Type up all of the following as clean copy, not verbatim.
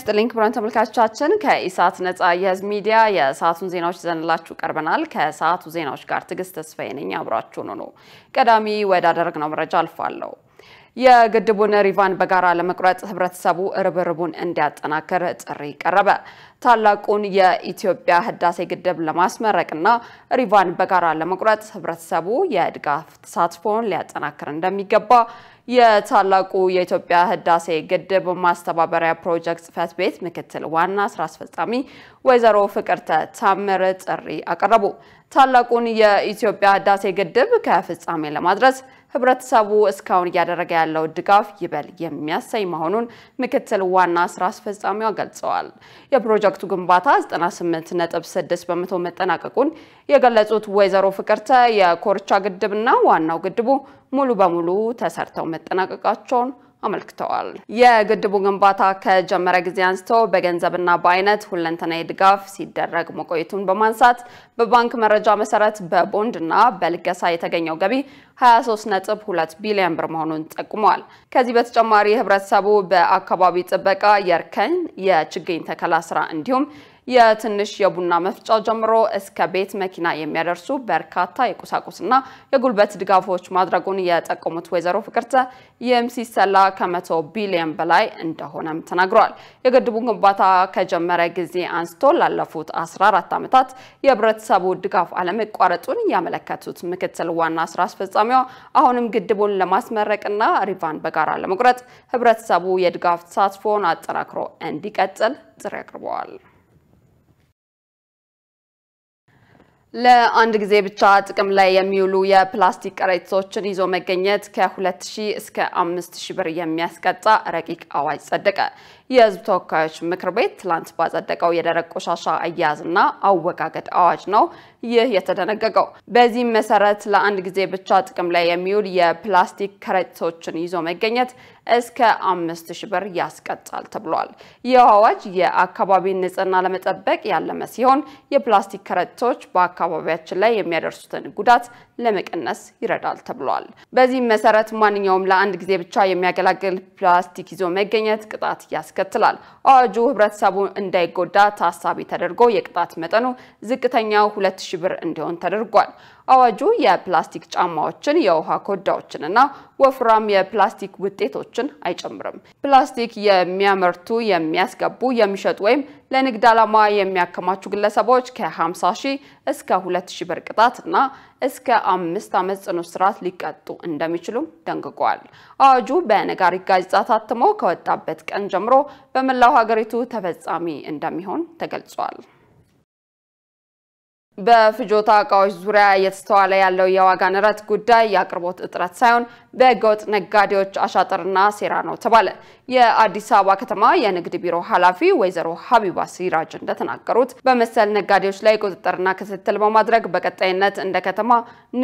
ይስጥልኝ ክቡራን ተመልካቾቻችን ከኢሳት ነጻ የህዝብ ሚዲያ የሰዓቱን ዜናዎች ይዘንላችሁ ቀርበናል። ከሰዓቱ ዜናዎች ጋር ትግስት ተስፋዬ ነኝ። አብራችሁን ሁኑ። ቀዳሚ ወዳደረግነው መረጃ አልፋለሁ። የግድቡን ሪቫን በጋራ ለመቁረጥ ህብረተሰቡ ርብርቡን እንዲያጠናክር ጥሪ ቀረበ። ታላቁን የኢትዮጵያ ህዳሴ ግድብ ለማስመረቅና ሪቫን በጋራ ለመቁረጥ ህብረተሰቡ የድጋፍ ተሳትፎን ሊያጠናክር እንደሚገባ የታላቁ የኢትዮጵያ ህዳሴ ግድብ ማስተባበሪያ ፕሮጀክት ጽፈት ቤት ምክትል ዋና ስራ አስፈጻሚ ወይዘሮ ፍቅርተ ታምር ጥሪ አቀረቡ። ታላቁን የኢትዮጵያ ህዳሴ ግድብ ከፍጻሜ ለማድረስ ህብረተሰቡ እስካሁን ያደረገ ያለው ድጋፍ ይበል የሚያሳይ መሆኑን ምክትል ዋና ስራ አስፈጻሚው ገልጸዋል። የፕሮጀክቱ ግንባታ 98.6% መጠናቀቁን የገለጹት ወይዘሮ ፍቅርተ የኮርቻ ግድብና ዋናው ግድቡ ሙሉ በሙሉ ተሰርተው መጠናቀቃቸውን አመልክተዋል። የግድቡ ግንባታ ከጀመረ ጊዜ አንስቶ በገንዘብና በአይነት ሁለንተናዊ ድጋፍ ሲደረግ መቆየቱን በማንሳት በባንክ መረጃ መሰረት በቦንድና በልገሳ የተገኘው ገቢ 23.2 ቢሊዮን ብር መሆኑን ጠቁመዋል። ከዚህ በተጨማሪ ህብረተሰቡ በአካባቢ ጥበቃ የእርከን የችግኝ ተከላ ስራ እንዲሁም የትንሽ የቡና መፍጫ ጀምሮ እስከ ቤት መኪና የሚያደርሱ በርካታ የቁሳቁስና የጉልበት ድጋፎች ማድረጉን የጠቆሙት ወይዘሮ ፍቅርተ ይህም ሲሰላ ከ100 ቢሊዮን በላይ እንደሆነም ተናግረዋል። የግድቡ ግንባታ ከጀመረ ጊዜ አንስቶ ላለፉት 14 ዓመታት የህብረተሰቡ ድጋፍ አለመቋረጡን ያመለከቱት ምክትል ዋና ስራ አስፈጻሚዋ አሁንም ግድቡን ለማስመረቅና ሪቫን በጋራ ለመቁረጥ ህብረተሰቡ የድጋፍ ተሳትፎን አጠናክሮ እንዲቀጥል ጥሪ አቅርበዋል። ለአንድ ጊዜ ብቻ ጥቅም ላይ የሚውሉ የፕላስቲክ ከረጢቶችን ይዞ መገኘት ከ2000 እስከ 5000 ብር የሚያስቀጣ ረቂቅ አዋጅ ጸደቀ። የህዝብ ተወካዮች ምክር ቤት ትላንት ባጸደቀው የደረቅ ቆሻሻ አያያዝና አወጋገድ አዋጅ ነው ይህ የተደነገገው። በዚህም መሰረት ለአንድ ጊዜ ብቻ ጥቅም ላይ የሚውል የፕላስቲክ ከረጢቶችን ይዞ መገኘት እስከ 5000 ብር ያስቀጣል ተብሏል። ይህ አዋጅ የአካባቢን ንጽህና ለመጠበቅ ያለመ ሲሆን የፕላስቲክ ከረጢቶች በአካባቢያችን ላይ የሚያደርሱትን ጉዳት ለመቀነስ ይረዳል ተብሏል። በዚህም መሰረት ማንኛውም ለአንድ ጊዜ ብቻ የሚያገለግል ፕላስቲክ ይዞ መገኘት ቅጣት ያስከትላል። አዋጁ ህብረተሰቡ እንዳይጎዳ ታሳቢ ተደርጎ የቅጣት መጠኑ ዝቅተኛው 2000 ብር እንዲሆን ተደርጓል። አዋጁ የፕላስቲክ ጫማዎችን፣ የውሃ ኮዳዎችንና ወፍራም የፕላስቲክ ውጤቶችን አይጨምርም። ፕላስቲክ የሚያመርቱ፣ የሚያስገቡ፣ የሚሸጡ ወይም ለንግድ ዓላማ የሚያከማቹ ግለሰቦች ከ50,000 እስከ 2,000 ብር ቅጣትና እስከ 5 ዓመት ጽኑ እስራት ሊቀጡ እንደሚችሉ ደንግጓል። አዋጁ በነጋሪት ጋዜጣ ታትሞ ከወጣበት ቀን ጀምሮ በመላው ሀገሪቱ ተፈጻሚ እንደሚሆን ተገልጿል። በፍጆታ እቃዎች ዙሪያ እየተስተዋለ ያለው የዋጋ ንረት ጉዳይ የአቅርቦት እጥረት ሳይሆን በህገወጥ ነጋዴዎች አሻጥርና ሴራ ነው ተባለ። የአዲስ አበባ ከተማ የንግድ ቢሮ ኃላፊ ወይዘሮ ሀቢባ ሲራጅ እንደተናገሩት በመሰል ነጋዴዎች ላይ ቁጥጥርና ክትትል በማድረግ በቀጣይነት እንደ ከተማ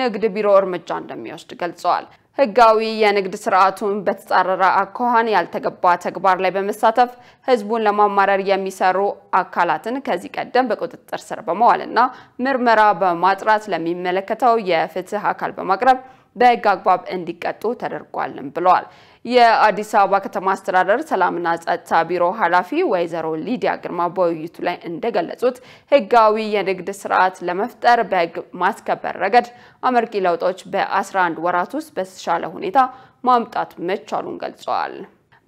ንግድ ቢሮ እርምጃ እንደሚወስድ ገልጸዋል። ህጋዊ የንግድ ስርዓቱን በተጻረረ አኳኋን ያልተገባ ተግባር ላይ በመሳተፍ ህዝቡን ለማማረር የሚሰሩ አካላትን ከዚህ ቀደም በቁጥጥር ስር በመዋልና ምርመራ በማጥራት ለሚመለከተው የፍትህ አካል በማቅረብ በህግ አግባብ እንዲቀጡ ተደርጓልም ብለዋል። የአዲስ አበባ ከተማ አስተዳደር ሰላምና ጸጥታ ቢሮ ኃላፊ ወይዘሮ ሊዲያ ግርማ በውይይቱ ላይ እንደገለጹት ህጋዊ የንግድ ስርዓት ለመፍጠር በህግ ማስከበር ረገድ አመርቂ ለውጦች በ11 ወራት ውስጥ በተሻለ ሁኔታ ማምጣት መቻሉን ገልጸዋል።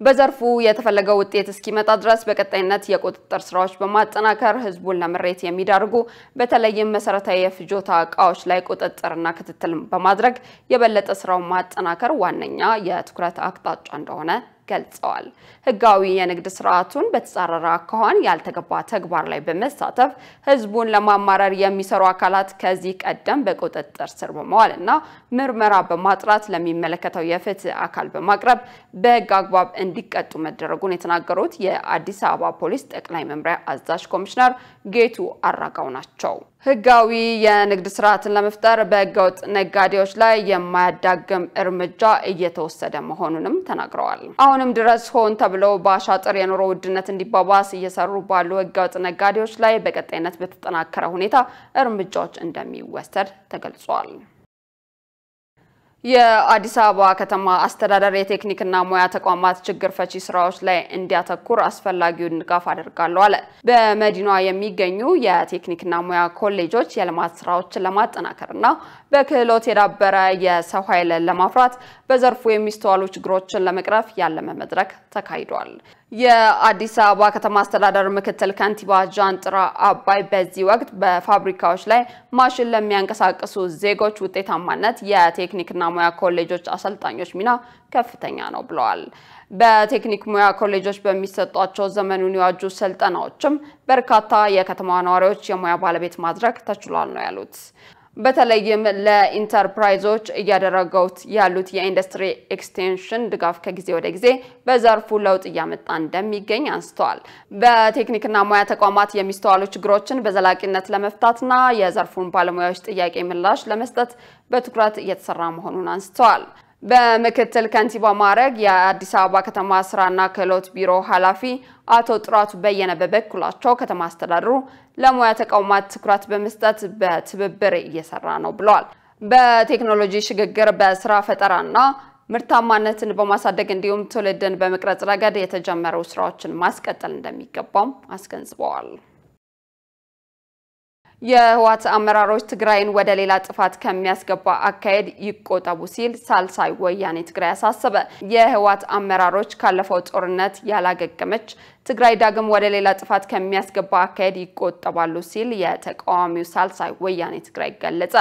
በዘርፉ የተፈለገው ውጤት እስኪመጣ ድረስ በቀጣይነት የቁጥጥር ስራዎች በማጠናከር ህዝቡን ለምሬት የሚዳርጉ በተለይም መሰረታዊ የፍጆታ እቃዎች ላይ ቁጥጥርና ክትትል በማድረግ የበለጠ ስራው ማጠናከር ዋነኛ የትኩረት አቅጣጫ እንደሆነ ገልጸዋል። ህጋዊ የንግድ ስርዓቱን በተጻረረ አኳኋን ያልተገባ ተግባር ላይ በመሳተፍ ህዝቡን ለማማረር የሚሰሩ አካላት ከዚህ ቀደም በቁጥጥር ስር በመዋልና ምርመራ በማጥራት ለሚመለከተው የፍትህ አካል በማቅረብ በህግ አግባብ እንዲቀጡ መደረጉን የተናገሩት የአዲስ አበባ ፖሊስ ጠቅላይ መምሪያ አዛዥ ኮሚሽነር ጌቱ አራጋው ናቸው። ህጋዊ የንግድ ስርዓትን ለመፍጠር በህገወጥ ነጋዴዎች ላይ የማያዳግም እርምጃ እየተወሰደ መሆኑንም ተናግረዋል። አሁንም ድረስ ሆን ተብለው በአሻጥር የኑሮ ውድነት እንዲባባስ እየሰሩ ባሉ ህገወጥ ነጋዴዎች ላይ በቀጣይነት በተጠናከረ ሁኔታ እርምጃዎች እንደሚወሰድ ተገልጿል። የአዲስ አበባ ከተማ አስተዳደር የቴክኒክና ሙያ ተቋማት ችግር ፈቺ ስራዎች ላይ እንዲያተኩር አስፈላጊውን ድጋፍ አድርጋለሁ አለ። በመዲናዋ የሚገኙ የቴክኒክና ሙያ ኮሌጆች የልማት ስራዎችን ለማጠናከርና በክህሎት የዳበረ የሰው ኃይል ለማፍራት በዘርፉ የሚስተዋሉ ችግሮችን ለመቅረፍ ያለመ መድረክ ተካሂዷል። የአዲስ አበባ ከተማ አስተዳደር ምክትል ከንቲባ ጃንጥራ አባይ በዚህ ወቅት በፋብሪካዎች ላይ ማሽን ለሚያንቀሳቅሱ ዜጎች ውጤታማነት የቴክኒክና ሙያ ኮሌጆች አሰልጣኞች ሚና ከፍተኛ ነው ብለዋል። በቴክኒክ ሙያ ኮሌጆች በሚሰጧቸው ዘመኑን የዋጁ ስልጠናዎችም በርካታ የከተማ ነዋሪዎች የሙያ ባለቤት ማድረግ ተችሏል ነው ያሉት። በተለይም ለኢንተርፕራይዞች እያደረጉት ያሉት የኢንዱስትሪ ኤክስቴንሽን ድጋፍ ከጊዜ ወደ ጊዜ በዘርፉ ለውጥ እያመጣ እንደሚገኝ አንስተዋል። በቴክኒክና ሙያ ተቋማት የሚስተዋሉ ችግሮችን በዘላቂነት ለመፍታትና የዘርፉን ባለሙያዎች ጥያቄ ምላሽ ለመስጠት በትኩረት እየተሰራ መሆኑን አንስተዋል። በምክትል ከንቲባ ማዕረግ የአዲስ አበባ ከተማ ስራና ክህሎት ቢሮ ኃላፊ አቶ ጥራቱ በየነ በበኩላቸው ከተማ አስተዳደሩ ለሙያ ተቋማት ትኩረት በመስጠት በትብብር እየሰራ ነው ብለዋል። በቴክኖሎጂ ሽግግር በስራ ፈጠራና ምርታማነትን በማሳደግ እንዲሁም ትውልድን በመቅረጽ ረገድ የተጀመሩ ስራዎችን ማስቀጠል እንደሚገባም አስገንዝበዋል። የህወሓት አመራሮች ትግራይን ወደ ሌላ ጥፋት ከሚያስገባ አካሄድ ይቆጠቡ ሲል ሳልሳይ ወያኔ ትግራይ አሳሰበ። የህወሓት አመራሮች ካለፈው ጦርነት ያላገገመች ትግራይ ዳግም ወደ ሌላ ጥፋት ከሚያስገባ አካሄድ ይቆጠባሉ ሲል የተቃዋሚው ሳልሳይ ወያኔ ትግራይ ገለጸ።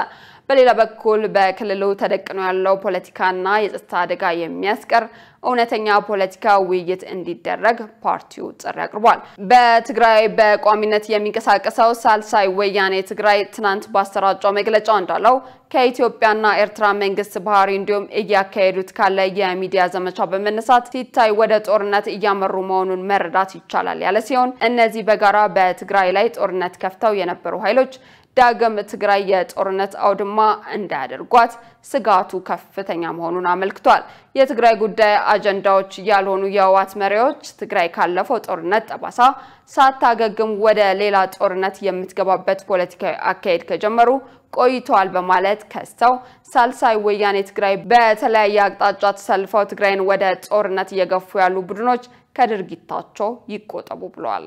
በሌላ በኩል በክልሉ ተደቅኖ ያለው ፖለቲካና የጸጥታ አደጋ የሚያስቀር እውነተኛ ፖለቲካ ውይይት እንዲደረግ ፓርቲው ጥሪ አቅርቧል። በትግራይ በቋሚነት የሚንቀሳቀሰው ሳልሳይ ወያኔ ትግራይ ትናንት ባሰራጨው መግለጫ እንዳለው ከኢትዮጵያና ኤርትራ መንግስት ባህሪ እንዲሁም እያካሄዱት ካለ የሚዲያ ዘመቻ በመነሳት ሲታይ ወደ ጦርነት እያመሩ መሆኑን መረዳት ይቻላል ያለ ሲሆን እነዚህ በጋራ በትግራይ ላይ ጦርነት ከፍተው የነበሩ ኃይሎች ዳግም ትግራይ የጦርነት አውድማ እንዳያደርጓት ስጋቱ ከፍተኛ መሆኑን አመልክቷል። የትግራይ ጉዳይ አጀንዳዎች ያልሆኑ የህወሓት መሪዎች ትግራይ ካለፈው ጦርነት ጠባሳ ሳታገግም ወደ ሌላ ጦርነት የምትገባበት ፖለቲካዊ አካሄድ ከጀመሩ ቆይቷል በማለት ከሰው ሳልሳይ ወያኔ ትግራይ በተለያየ አቅጣጫ ተሰልፈው ትግራይን ወደ ጦርነት እየገፉ ያሉ ቡድኖች ከድርጊታቸው ይቆጠቡ ብለዋል።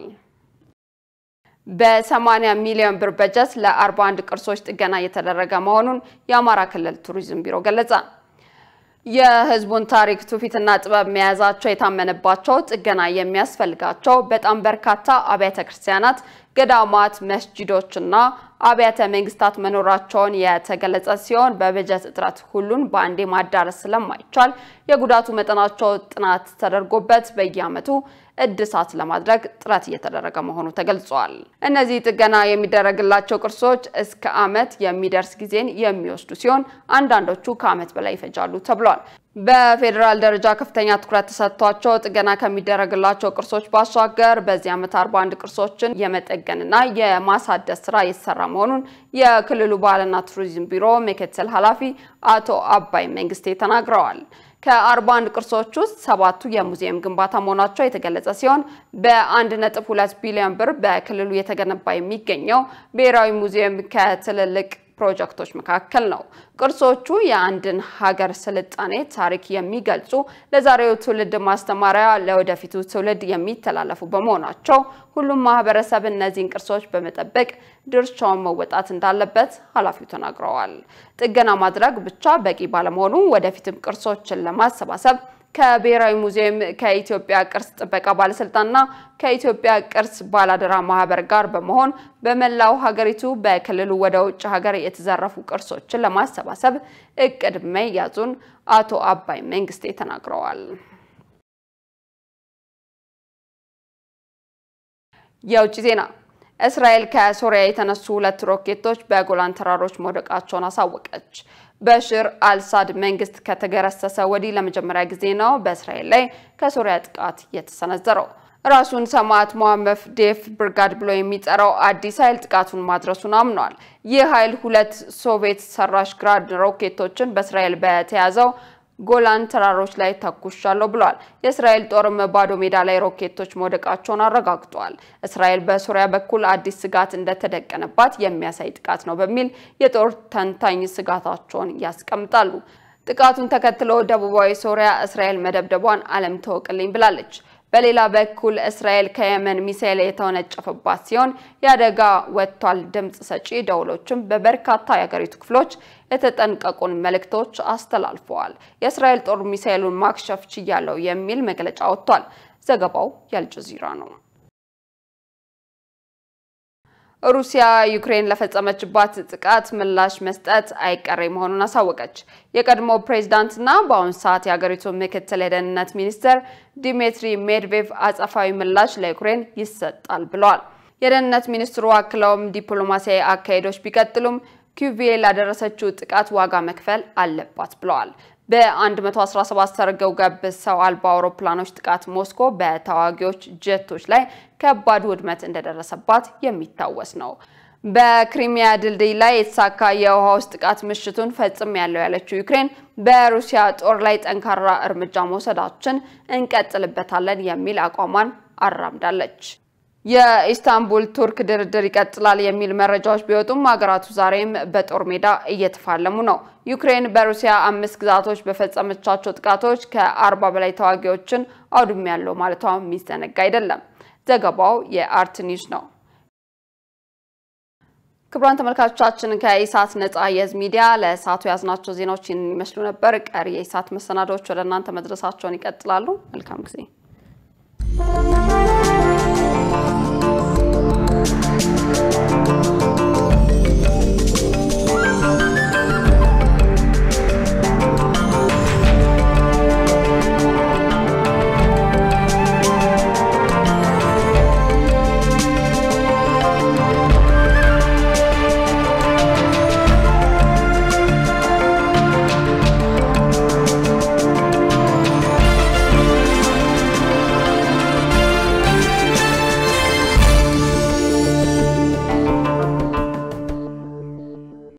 በ80 ሚሊዮን ብር በጀት ለ41 ቅርሶች ጥገና እየተደረገ መሆኑን የአማራ ክልል ቱሪዝም ቢሮ ገለጸ። የህዝቡን ታሪክ ትውፊትና ጥበብ መያዛቸው የታመነባቸው ጥገና የሚያስፈልጋቸው በጣም በርካታ አብያተ ክርስቲያናት፣ ገዳማት፣ መስጂዶችና አብያተ መንግስታት መኖራቸውን የተገለጸ ሲሆን በበጀት እጥረት ሁሉን በአንዴ ማዳረስ ስለማይቻል የጉዳቱ መጠናቸው ጥናት ተደርጎበት በየዓመቱ እድሳት ለማድረግ ጥረት እየተደረገ መሆኑ ተገልጿል። እነዚህ ጥገና የሚደረግላቸው ቅርሶች እስከ ዓመት የሚደርስ ጊዜን የሚወስዱ ሲሆን አንዳንዶቹ ከዓመት በላይ ይፈጃሉ ተብሏል። በፌደራል ደረጃ ከፍተኛ ትኩረት ተሰጥቷቸው ጥገና ከሚደረግላቸው ቅርሶች ባሻገር በዚህ ዓመት 41 ቅርሶችን የመጠገንና የማሳደስ ስራ እየተሰራ መሆኑን የክልሉ ባህልና ቱሪዝም ቢሮ ምክትል ኃላፊ አቶ አባይ መንግስቴ ተናግረዋል። ከ41 ቅርሶች ውስጥ 7ቱ የሙዚየም ግንባታ መሆናቸው የተገለጸ ሲሆን በ1.2 ቢሊዮን ብር በክልሉ የተገነባ የሚገኘው ብሔራዊ ሙዚየም ከትልልቅ ፕሮጀክቶች መካከል ነው። ቅርሶቹ የአንድን ሀገር ስልጣኔ ታሪክ የሚገልጹ ለዛሬው ትውልድ ማስተማሪያ ለወደፊቱ ትውልድ የሚተላለፉ በመሆናቸው ሁሉም ማህበረሰብ እነዚህን ቅርሶች በመጠበቅ ድርሻውን መወጣት እንዳለበት ኃላፊው ተናግረዋል። ጥገና ማድረግ ብቻ በቂ ባለመሆኑ ወደፊትም ቅርሶችን ለማሰባሰብ ከብሔራዊ ሙዚየም ከኢትዮጵያ ቅርስ ጥበቃ ባለስልጣንና ከኢትዮጵያ ቅርስ ባላደራ ማህበር ጋር በመሆን በመላው ሀገሪቱ በክልሉ ወደ ውጭ ሀገር የተዘረፉ ቅርሶችን ለማሰባሰብ እቅድ መያዙን አቶ አባይ መንግስቴ ተናግረዋል። የውጭ ዜና እስራኤል ከሶሪያ የተነሱ 2 ሮኬቶች በጎላን ተራሮች መውደቃቸውን አሳወቀች። በሽር አልሳድ መንግስት ከተገረሰሰ ወዲህ ለመጀመሪያ ጊዜ ነው በእስራኤል ላይ ከሶሪያ ጥቃት የተሰነዘረው። ራሱን ሰማዕት ሞሐመድ ዴፍ ብርጋድ ብሎ የሚጠራው አዲስ ኃይል ጥቃቱን ማድረሱን አምኗል። ይህ ኃይል 2 ሶቪየት ሰራሽ ግራድ ሮኬቶችን በእስራኤል በተያዘው ጎላን ተራሮች ላይ ተኩሻለሁ ብሏል። የእስራኤል ጦርም ባዶ ሜዳ ላይ ሮኬቶች መውደቃቸውን አረጋግጧል። እስራኤል በሶሪያ በኩል አዲስ ስጋት እንደተደቀነባት የሚያሳይ ጥቃት ነው በሚል የጦር ተንታኝ ስጋታቸውን ያስቀምጣሉ። ጥቃቱን ተከትሎ ደቡባዊ ሶሪያ እስራኤል መደብደቧን ዓለም ተወቅልኝ ብላለች። በሌላ በኩል እስራኤል ከየመን ሚሳኤል የተወነጨፈባት ሲሆን ያደጋ ወጥቷል ድምጽ ሰጪ ደውሎችም በበርካታ የሀገሪቱ ክፍሎች የተጠንቀቁን መልእክቶች አስተላልፈዋል። የእስራኤል ጦር ሚሳኤሉን ማክሸፍ ችያለው የሚል መግለጫ ወጥቷል። ዘገባው የአልጀዚራ ነው። ሩሲያ ዩክሬን ለፈጸመችባት ጥቃት ምላሽ መስጠት አይቀሬ መሆኑን አሳወቀች። የቀድሞ ፕሬዝዳንትና በአሁኑ ሰዓት የሀገሪቱ ምክትል የደህንነት ሚኒስትር ዲሚትሪ ሜድቬቭ አጸፋዊ ምላሽ ለዩክሬን ይሰጣል ብለዋል። የደህንነት ሚኒስትሩ አክለውም ዲፕሎማሲያዊ አካሄዶች ቢቀጥሉም ኪየቭ ላደረሰችው ጥቃት ዋጋ መክፈል አለባት ብለዋል። በ117 ሰርገው ገብ ሰው አልባ አውሮፕላኖች ጥቃት ሞስኮ በተዋጊዎች ጀቶች ላይ ከባድ ውድመት እንደደረሰባት የሚታወስ ነው። በክሪሚያ ድልድይ ላይ የተሳካ የውሃ ውስጥ ጥቃት ምሽቱን ፈጽሜያለሁ ያለችው ዩክሬን በሩሲያ ጦር ላይ ጠንካራ እርምጃ መውሰዳችን እንቀጥልበታለን የሚል አቋሟን አራምዳለች። የኢስታንቡል ቱርክ ድርድር ይቀጥላል የሚል መረጃዎች ቢወጡም ሀገራቱ ዛሬም በጦር ሜዳ እየተፋለሙ ነው። ዩክሬን በሩሲያ 5 ግዛቶች በፈጸመቻቸው ጥቃቶች ከ40 በላይ ተዋጊዎችን አውድሜያለሁ ማለቷ የሚዘነጋ አይደለም። ዘገባው የአርት ኒውስ ነው። ክቡራን ተመልካቾቻችን ከኢሳት ነፃ የህዝብ ሚዲያ ለሰዓቱ ያዝናቸው ዜናዎች ይመስሉ ነበር። ቀሪ የኢሳት መሰናዶዎች ወደ እናንተ መድረሳቸውን ይቀጥላሉ። መልካም ጊዜ።